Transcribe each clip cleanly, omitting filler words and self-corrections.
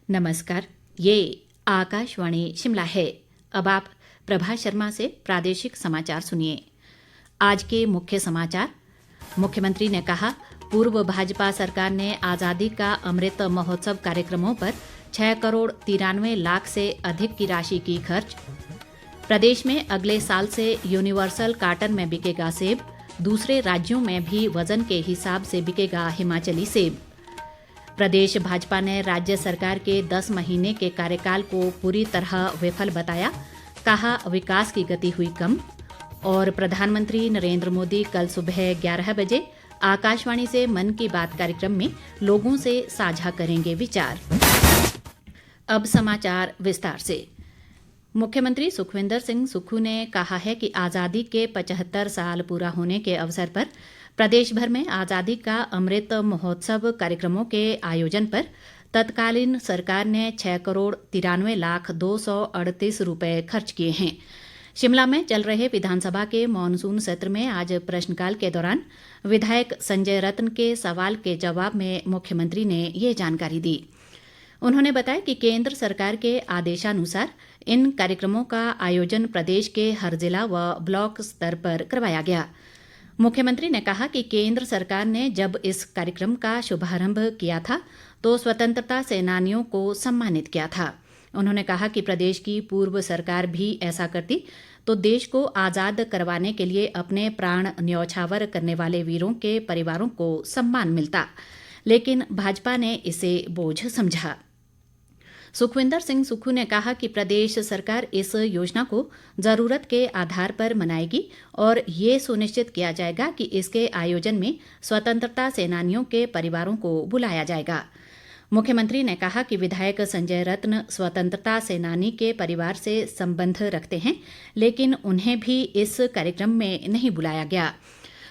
नमस्कार। ये आकाशवाणी शिमला है। अब आप प्रभा शर्मा से प्रादेशिक समाचार सुनिए। आज के मुख्य समाचार। मुख्यमंत्री ने कहा, पूर्व भाजपा सरकार ने आज़ादी का अमृत महोत्सव कार्यक्रमों पर 6 करोड़ 93 लाख से अधिक की राशि की खर्च। प्रदेश में अगले साल से यूनिवर्सल कार्टन में बिकेगा सेब। दूसरे राज्यों में भी वजन के हिसाब से बिकेगा हिमाचली सेब। प्रदेश भाजपा ने राज्य सरकार के 10 महीने के कार्यकाल को पूरी तरह विफल बताया। कहा, विकास की गति हुई कम। और प्रधानमंत्री नरेंद्र मोदी कल सुबह 11 बजे आकाशवाणी से मन की बात कार्यक्रम में लोगों से साझा करेंगे विचार। अब समाचार विस्तार से। मुख्यमंत्री सुखविंदर सिंह सुक्खू ने कहा है कि आज़ादी के 75 साल पूरा होने के अवसर पर प्रदेश भर में आज़ादी का अमृत महोत्सव कार्यक्रमों के आयोजन पर तत्कालीन सरकार ने 6 करोड़ 93 लाख 238 रुपए खर्च किए हैं। शिमला में चल रहे विधानसभा के मॉनसून सत्र में आज प्रश्नकाल के दौरान विधायक संजय रत्न के सवाल के जवाब में मुख्यमंत्री ने ये जानकारी दी। उन्होंने बताया कि केंद्र सरकार के आदेशानुसार इन कार्यक्रमों का आयोजन प्रदेश के हर जिला व ब्लॉक स्तर पर करवाया गया। मुख्यमंत्री ने कहा कि केंद्र सरकार ने जब इस कार्यक्रम का शुभारंभ किया था तो स्वतंत्रता सेनानियों को सम्मानित किया था। उन्होंने कहा कि प्रदेश की पूर्व सरकार भी ऐसा करती तो देश को आज़ाद करवाने के लिए अपने प्राण न्यौछावर करने वाले वीरों के परिवारों को सम्मान मिलता, लेकिन भाजपा ने इसे बोझ समझा। सुखविंदर सिंह सुक्खू ने कहा कि प्रदेश सरकार इस योजना को ज़रूरत के आधार पर मनाएगी और ये सुनिश्चित किया जाएगा कि इसके आयोजन में स्वतंत्रता सेनानियों के परिवारों को बुलाया जाएगा। मुख्यमंत्री ने कहा कि विधायक संजय रत्न स्वतंत्रता सेनानी के परिवार से संबंध रखते हैं, लेकिन उन्हें भी इस कार्यक्रम में नहीं बुलाया गया।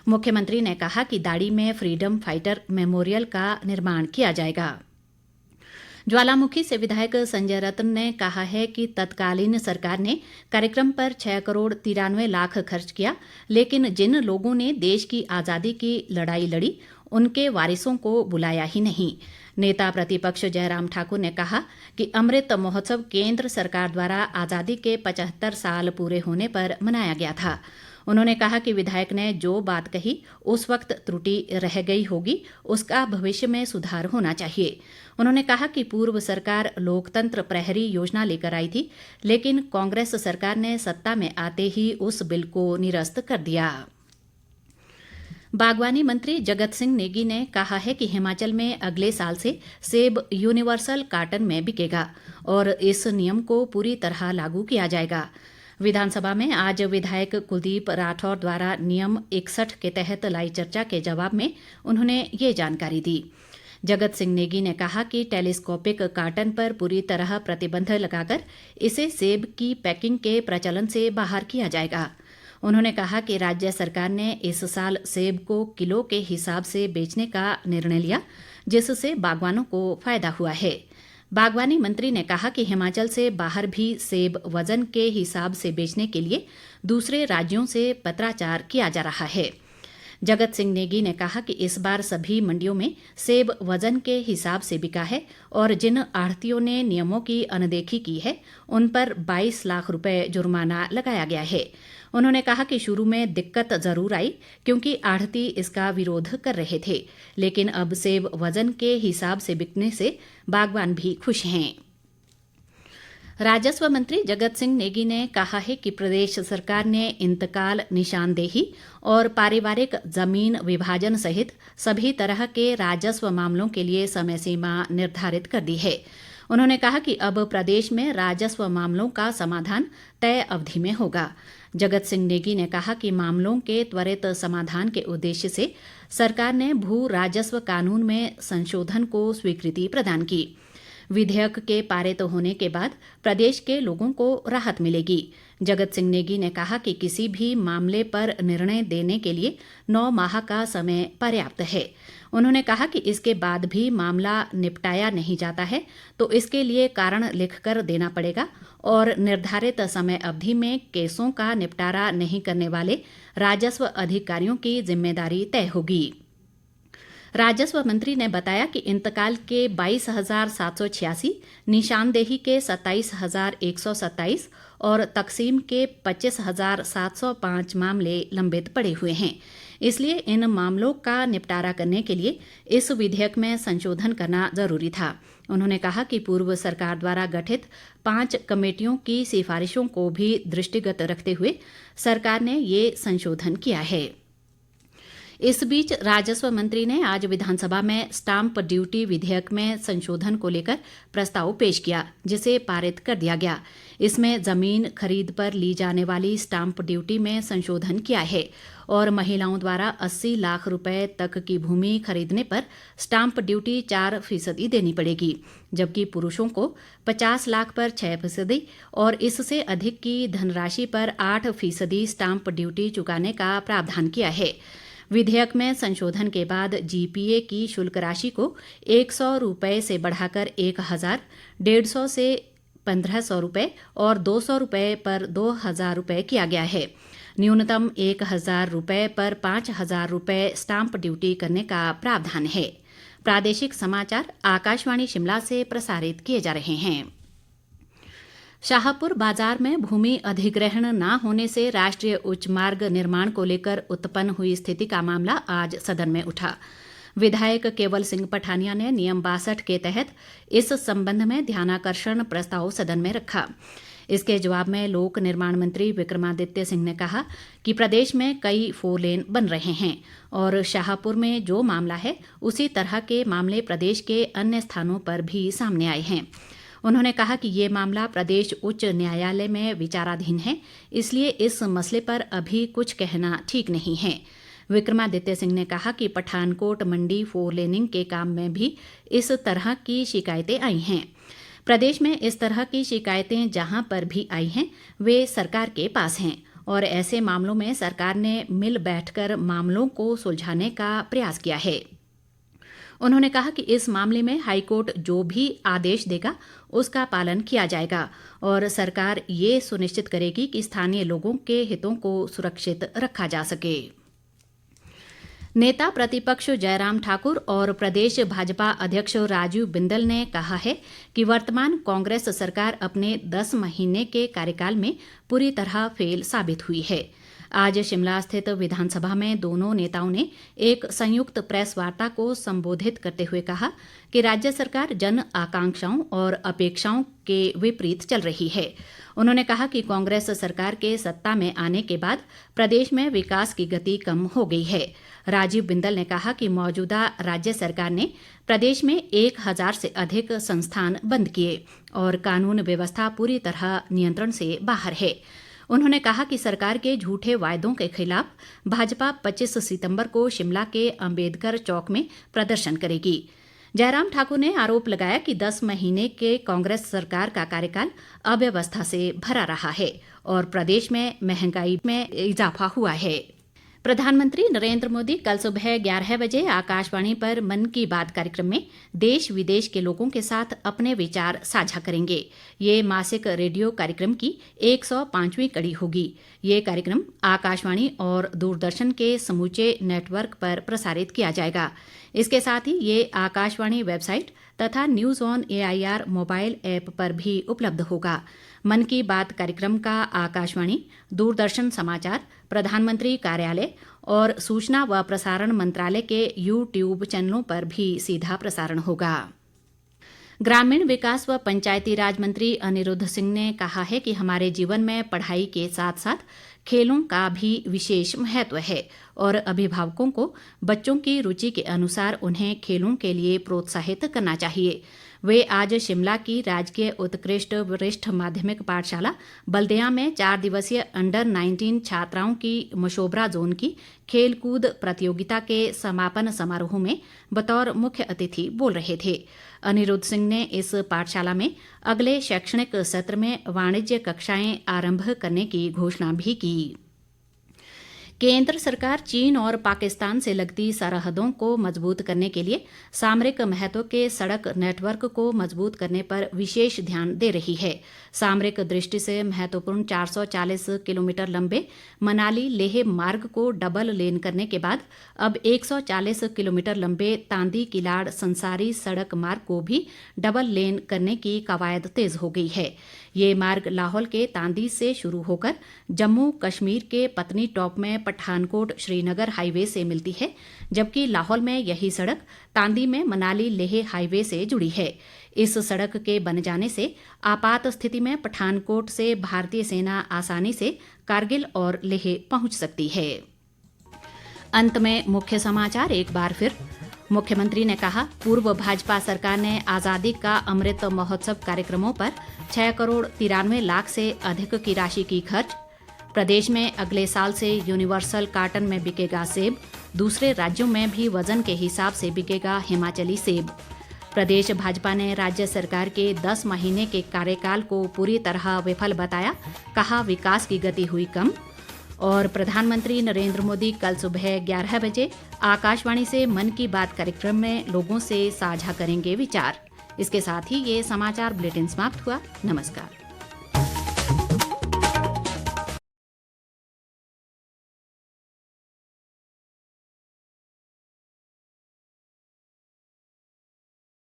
मुख्यमंत्री ने कहा कि दाड़ी में फ्रीडम फाइटर मेमोरियल का निर्माण किया जाएगा। ज्वालामुखी से विधायक संजय रत्न ने कहा है कि तत्कालीन सरकार ने कार्यक्रम पर 6 करोड़ 93 लाख खर्च किया, लेकिन जिन लोगों ने देश की आज़ादी की लड़ाई लड़ी उनके वारिसों को बुलाया ही नहीं। नेता प्रतिपक्ष जयराम ठाकुर ने कहा कि अमृत महोत्सव केंद्र सरकार द्वारा आज़ादी के 75 साल पूरे होने पर मनाया गया था। उन्होंने कहा कि विधायक ने जो बात कही उस वक्त त्रुटि रह गई होगी, उसका भविष्य में सुधार होना चाहिए। उन्होंने कहा कि पूर्व सरकार लोकतंत्र प्रहरी योजना लेकर आई थी, लेकिन कांग्रेस सरकार ने सत्ता में आते ही उस बिल को निरस्त कर दिया। बागवानी मंत्री जगत सिंह नेगी ने कहा है कि हिमाचल में अगले साल से सेब यूनिवर्सल कार्टन में बिकेगा और इस नियम को पूरी तरह लागू किया जाएगा। विधानसभा में आज विधायक कुलदीप राठौर द्वारा नियम 61 के तहत लाई चर्चा के जवाब में उन्होंने ये जानकारी दी। जगत सिंह नेगी ने कहा कि टेलीस्कोपिक कार्टन पर पूरी तरह प्रतिबंध लगाकर इसे सेब की पैकिंग के प्रचलन से बाहर किया जाएगा। उन्होंने कहा कि राज्य सरकार ने इस साल सेब को किलो के हिसाब से बेचने का निर्णय लिया, जिससे बागवानों को फायदा हुआ है। बागवानी मंत्री ने कहा कि हिमाचल से बाहर भी सेब वजन के हिसाब से बेचने के लिए दूसरे राज्यों से पत्राचार किया जा रहा है। जगत सिंह नेगी ने कहा कि इस बार सभी मंडियों में सेब वजन के हिसाब से बिका है और जिन आढ़तियों ने नियमों की अनदेखी की है उन पर 22 लाख रुपए जुर्माना लगाया गया है। उन्होंने कहा कि शुरू में दिक्कत जरूर आई क्योंकि आढ़ती इसका विरोध कर रहे थे, लेकिन अब सेब वजन के हिसाब से बिकने से बागवान भी खुश हैं। राजस्व मंत्री जगत सिंह नेगी ने कहा है कि प्रदेश सरकार ने इंतकाल, निशानदेही और पारिवारिक जमीन विभाजन सहित सभी तरह के राजस्व मामलों के लिए समय सीमा निर्धारित कर दी है। उन्होंने कहा कि अब प्रदेश में राजस्व मामलों का समाधान तय अवधि में होगा। जगत सिंह नेगी ने कहा कि मामलों के त्वरित समाधान के उद्देश्य से सरकार ने भू राजस्व कानून में संशोधन को स्वीकृति प्रदान की। विधेयक के पारित होने के बाद प्रदेश के लोगों को राहत मिलेगी। जगत सिंह नेगी ने कहा कि किसी भी मामले पर निर्णय देने के लिए 9 माह का समय पर्याप्त है। उन्होंने कहा कि इसके बाद भी मामला निपटाया नहीं जाता है तो इसके लिए कारण लिखकर देना पड़ेगा और निर्धारित समय अवधि में केसों का निपटारा नहीं करने वाले राजस्व अधिकारियों की जिम्मेदारी तय होगी। राजस्व मंत्री ने बताया कि इंतकाल के 22,786, निशानदेही के 27,127 और तकसीम के 25,705 मामले लंबित पड़े हुए हैं। इसलिए इन मामलों का निपटारा करने के लिए इस विधेयक में संशोधन करना जरूरी था। उन्होंने कहा कि पूर्व सरकार द्वारा गठित 5 कमेटियों की सिफारिशों को भी दृष्टिगत रखते हुए सरकार ने ये संशोधन किया है। इस बीच राजस्व मंत्री ने आज विधानसभा में स्टाम्प ड्यूटी विधेयक में संशोधन को लेकर प्रस्ताव पेश किया, जिसे पारित कर दिया गया। इसमें जमीन खरीद पर ली जाने वाली स्टाम्प ड्यूटी में संशोधन किया है और महिलाओं द्वारा 80 लाख रुपए तक की भूमि खरीदने पर स्टाम्प ड्यूटी 4% देनी पड़ेगी, जबकि पुरुषों को 50 लाख पर 6% और इससे अधिक की धनराशि पर 8% स्टाम्प ड्यूटी चुकाने का प्रावधान किया है। विधेयक में संशोधन के बाद जीपीए की शुल्क राशि को 100 रुपये से बढ़ाकर 1,000, 150 से 1,500 रुपये और 200 रुपये पर 2,000 रुपये किया गया है। न्यूनतम 1,000 रुपये पर 5,000 रुपये स्टाम्प ड्यूटी करने का प्रावधान है। प्रादेशिक समाचार आकाशवाणी शिमला से प्रसारित किए जा रहे हैं। शाहपुर बाजार में भूमि अधिग्रहण न होने से राष्ट्रीय उच्च मार्ग निर्माण को लेकर उत्पन्न हुई स्थिति का मामला आज सदन में उठा। विधायक केवल सिंह पठानिया ने नियम 62 के तहत इस संबंध में ध्यानाकर्षण प्रस्ताव सदन में रखा। इसके जवाब में लोक निर्माण मंत्री विक्रमादित्य सिंह ने कहा कि प्रदेश में कई 4 लेन बन रहे हैं और शाहपुर में जो मामला है उसी तरह के मामले प्रदेश के अन्य स्थानों पर भी सामने आए हैं। उन्होंने कहा कि ये मामला प्रदेश उच्च न्यायालय में विचाराधीन है, इसलिए इस मसले पर अभी कुछ कहना ठीक नहीं है। विक्रमादित्य सिंह ने कहा कि पठानकोट मंडी 4 लेनिंग के काम में भी इस तरह की शिकायतें आई हैं। प्रदेश में इस तरह की शिकायतें जहां पर भी आई हैं वे सरकार के पास हैं और ऐसे मामलों में सरकार ने मिल बैठकर मामलों को सुलझाने का प्रयास किया है। उन्होंने कहा कि इस मामले में हाईकोर्ट जो भी आदेश देगा उसका पालन किया जाएगा और सरकार ये सुनिश्चित करेगी कि स्थानीय लोगों के हितों को सुरक्षित रखा जा सके। नेता प्रतिपक्ष जयराम ठाकुर और प्रदेश भाजपा अध्यक्ष राजीव बिंदल ने कहा है कि वर्तमान कांग्रेस सरकार अपने 10 महीने के कार्यकाल में पूरी तरह फेल साबित हुई है। आज शिमला स्थित विधानसभा में दोनों नेताओं ने एक संयुक्त प्रेस वार्ता को संबोधित करते हुए कहा कि राज्य सरकार जन आकांक्षाओं और अपेक्षाओं के विपरीत चल रही है। उन्होंने कहा कि कांग्रेस सरकार के सत्ता में आने के बाद प्रदेश में विकास की गति कम हो गई है। राजीव बिंदल ने कहा कि मौजूदा राज्य सरकार ने प्रदेश में 1,000 से अधिक संस्थान बंद किए और कानून व्यवस्था पूरी तरह नियंत्रण से बाहर है। उन्होंने कहा कि सरकार के झूठे वायदों के खिलाफ भाजपा 25 सितंबर को शिमला के अंबेडकर चौक में प्रदर्शन करेगी। जयराम ठाकुर ने आरोप लगाया कि 10 महीने के कांग्रेस सरकार का कार्यकाल अव्यवस्था से भरा रहा है और प्रदेश में महंगाई में इजाफा हुआ है। प्रधानमंत्री नरेंद्र मोदी कल सुबह 11 बजे आकाशवाणी पर मन की बात कार्यक्रम में देश विदेश के लोगों के साथ अपने विचार साझा करेंगे। ये मासिक रेडियो कार्यक्रम की 105वीं कड़ी होगी। ये कार्यक्रम आकाशवाणी और दूरदर्शन के समूचे नेटवर्क पर प्रसारित किया जाएगा। इसके साथ ही ये आकाशवाणी वेबसाइट तथा news on AIR mobile app पर भी उपलब्ध होगा। मन की बात कार्यक्रम का आकाशवाणी, दूरदर्शन समाचार, प्रधानमंत्री कार्यालय और सूचना व प्रसारण मंत्रालय के YouTube चैनलों पर भी सीधा प्रसारण होगा। ग्रामीण विकास व पंचायती राज मंत्री अनिरुद्ध सिंह ने कहा है कि हमारे जीवन में पढ़ाई के साथ साथ खेलों का भी विशेष महत्व है और अभिभावकों को बच्चों की रुचि के अनुसार उन्हें खेलों के लिए प्रोत्साहित करना चाहिए। वे आज शिमला की राजकीय उत्कृष्ट वरिष्ठ माध्यमिक पाठशाला बल्देया में 4 दिवसीय अंडर 19 छात्राओं की मशोबरा जोन की खेलकूद प्रतियोगिता के समापन समारोह में बतौर मुख्य अतिथि बोल रहे थे। अनिरुद्ध सिंह ने इस पाठशाला में अगले शैक्षणिक सत्र में वाणिज्य कक्षाएं आरंभ करने की घोषणा भी की। केंद्र सरकार चीन और पाकिस्तान से लगती सरहदों को मजबूत करने के लिए सामरिक महत्व के सड़क नेटवर्क को मजबूत करने पर विशेष ध्यान दे रही है। सामरिक दृष्टि से महत्वपूर्ण 440 किलोमीटर लंबे मनाली लेह मार्ग को डबल लेन करने के बाद अब 140 किलोमीटर लंबे तांदी किलाड़ संसारी सड़क मार्ग को भी डबल लेन करने की कवायद तेज हो गई है। ये मार्ग लाहौल के तांदी से शुरू होकर जम्मू कश्मीर के पत्नी टॉप में पठानकोट श्रीनगर हाईवे से मिलती है, जबकि लाहौल में यही सड़क तांदी में मनाली लेह हाईवे से जुड़ी है। इस सड़क के बन जाने से आपात स्थिति में पठानकोट से भारतीय सेना आसानी से कारगिल और लेह पहुंच सकती है। अंत में मुख्य समाचार एक बार फिर। मुख्यमंत्री ने कहा, पूर्व भाजपा सरकार ने आज़ादी का अमृत महोत्सव कार्यक्रमों पर 6 करोड़ 93 लाख से अधिक की राशि की खर्च। प्रदेश में अगले साल से यूनिवर्सल कार्टन में बिकेगा सेब, दूसरे राज्यों में भी वजन के हिसाब से बिकेगा हिमाचली सेब। प्रदेश भाजपा ने राज्य सरकार के 10 महीने के कार्यकाल को पूरी तरह विफल बताया, कहा विकास की गति हुई कम। और प्रधानमंत्री नरेंद्र मोदी कल सुबह 11 बजे आकाशवाणी से मन की बात कार्यक्रम में लोगों से साझा करेंगे विचार। इसके साथ ही ये समाचार बुलेटिन समाप्त हुआ। नमस्कार।